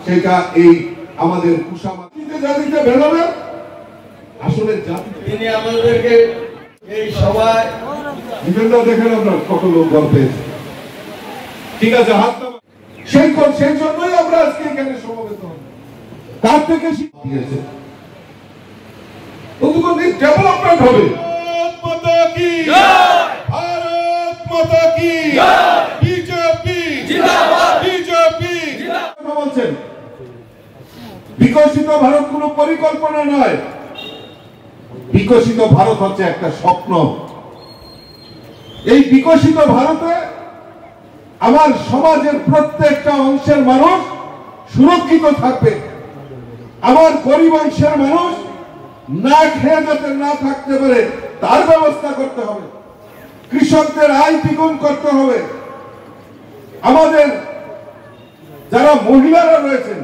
সেটা এই আমাদের কুসামাজিতে জাতিতে ভেদাভেদ আসলে জাতি তিনি আমাদেরকে এই সভায় বিভিন্ন দেখেন আপনার কত লোক গল্প পেয়েছে। ঠিক আছে, হাত সেই জন্যই আমরা আজকে এখানে সমবেত হব। তার থেকে শিখিয়েছে ডেভেলপমেন্ট হবে। भारत माता की बीजेपी जिंदाबाद बीजेपी বলছেন বিকশিত ভারত কোনো পরিকল্পনা নয়, বিকশিত ভারত হচ্ছে একটা স্বপ্ন। এই বিকশিত ভারতে আমার সমাজের প্রত্যেকটা অংশের মানুষ সুরক্ষিত থাকবে। আমার গরিব অংশের মানুষ না খেয়ে যাতে না থাকতে পারে তার ব্যবস্থা করতে হবে। কৃষকদের আয় দ্বিগুণ করতে হবে। আমাদের যারা মহিলারা রয়েছেন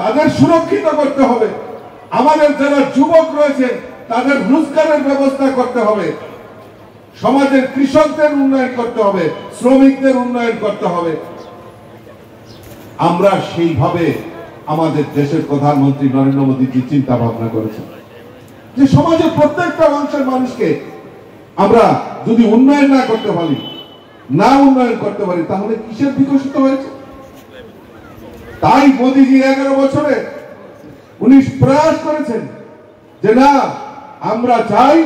তাদের সুরক্ষিত করতে হবে। আমাদের যারা যুবক রয়েছেন তাদের রোজগারের ব্যবস্থা করতে হবে। সমাজের কৃষকদের উন্নয়ন করতে হবে, শ্রমিকদের উন্নয়ন করতে হবে। আমরা সেইভাবে আমাদের দেশের প্রধানমন্ত্রী নরেন্দ্র মোদী জি চিন্তা ভাবনা করেছেন যে সমাজের প্রত্যেকটা অংশের মানুষকে আমরা যদি উন্নয়ন না করতে পারি, না উন্নয়ন করতে পারি, তাহলে কিসের বিকশিত হয়েছে? তাই মোদীজি 11 বছরে উনি প্রয়াস করেছেন যে না, আমরা চাই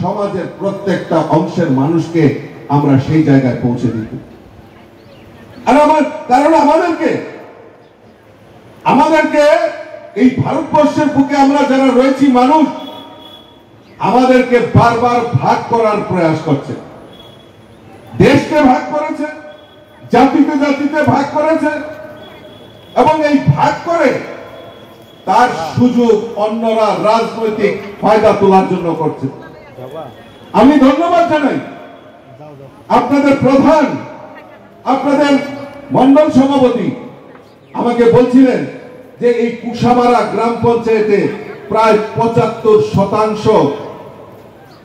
সমাজের প্রত্যেকটা অংশের মানুষকে আমরা সেই জায়গায় পৌঁছে দিতে। আর কারণ আমাদেরকে এই ভারতবর্ষের বুকে আমরা যারা রয়েছি মানুষ, আমাদেরকে বারবার ভাগ করার প্রয়াস করছে। দেশকে ভাগ করেছে, জাতিতে জাতিতে ভাগ করেছে, এবং এই ভাগ করে তার সুযোগ অন্যরা রাজনৈতিক ফায়দা তোলার জন্য করছে। আমি ধন্যবাদ জানাই আপনাদের প্রধান, আপনাদের মন্ডল সভাপতি আমাকে বলছিলেন যে এই কুসামারা গ্রাম পঞ্চায়েতে প্রায় 75%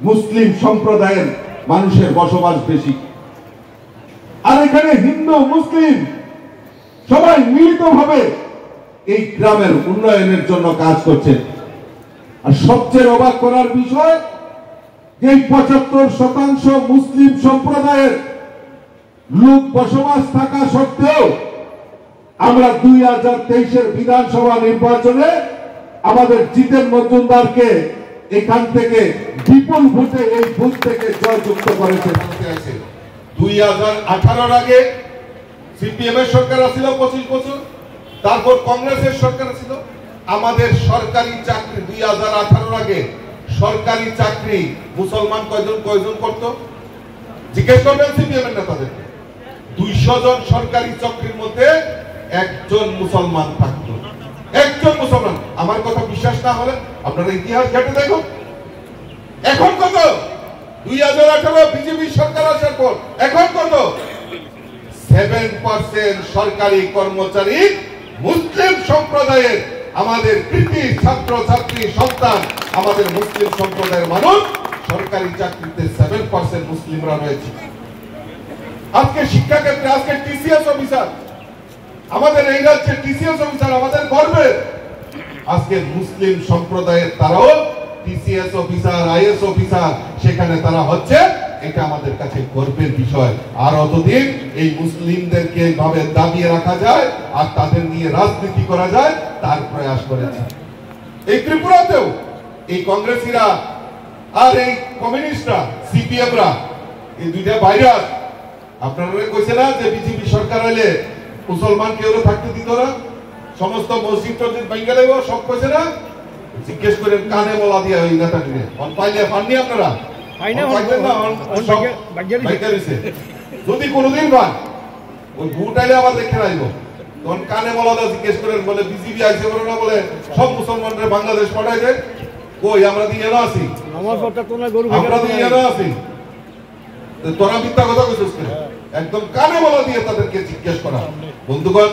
মুসলিম সম্প্রদায়ের মানুষের বসবাস বেশি। আর এখানে হিন্দু মুসলিম সবাই মিলিতভাবে এই গ্রামের উন্নয়নের জন্য কাজ করছে। আর সবচেয়ে অবাক করার বিষয় যে 75% মুসলিম সম্প্রদায়ের লোক বসবাস থাকা সত্ত্বেও আমরা 2023-এর বিধানসভা নির্বাচনে আমাদের জিতেন মজুমদারকে এখান থেকে বিপুল ভোটে এই বুথ থেকে জয়যুক্ত করেছে। 2018 আগে সিপিএম এর সরকার ছিল 25 বছর, তারপর কংগ্রেসের সরকার ছিল। আমাদের সরকারি চাকরি 2018 আগে সরকারি চাকরি মুসলমান কয়জন করত? জিজ্ঞেস করবেন সিপিএম এর নেতাদেরকে। 200 জন সরকারি চাকরির মধ্যে একজন মুসলমান থাকতো, একজন মুসলমান। আমার কথা বিশ্বাস না হলে আপনারা ইতিহাস ঘেটে দেখুন। এখন কত? 2018 বিজেপি সরকার আসার পর এখন কত? 7% সরকারি কর্মচারী মুসলিম সম্প্রদায়ের। আমাদের কৃতি ছাত্র ছাত্রী সন্তান, আমাদের মুসলিম সম্প্রদায়ের মানুষ সরকারি চাকরিতে 7% মুসলিমরা রয়েছে। আজকে শিক্ষা ক্ষেত্রে আজকে টিসিএস অফিসার, আমাদের এই রাজ্যের টিসিএস অফিসার আমাদের গর্বের। আজকে মুসলিম সম্প্রদায়ের তারাও টিসিএস অফিসার, আইএস অফিসার সেখানে তারা হচ্ছে। এটা আমাদের কাছে গর্বের বিষয়। আর অতদিন এই মুসলিমদেরকে এইভাবে দাবিয়ে রাখা যায় আর তাদের নিয়ে রাজনীতি করা যায় তার প্রয়াস করেছে। এই ত্রিপুরাতেও এই কংগ্রেসীরা আর এই কমিউনিস্টরা, সিপিএমরা, এই দুইটা ভাইরাস। আপনারা কইছে না যে বিজেপি সরকার হলে মুসলমান কেউ থাকতে দিত না, সমস্ত মসজিদ টসজিদ ভেঙে দেব, সব কইছে না? জিজ্ঞেস করে কানে বলা দিয়ে ওই নেতাটিকে পাইলে পাননি আপনারা? যদি কোনদিন পান ওই ভোট আইলে আবার দেখে আসবো, তখন কানে বলা জিজ্ঞেস করেন, বলে বিজেপি আইসে বলে না, বলে সব মুসলমানরা বাংলাদেশ পাঠাই দেয়। কই আমরা দিয়ে আছি, আমরা দিয়ে আছি, তোরা মিথ্যা কথা কইছিস কেন? একদম কানে বলা দিয়ে তাদেরকে জিজ্ঞেস করা। বন্ধুগণ,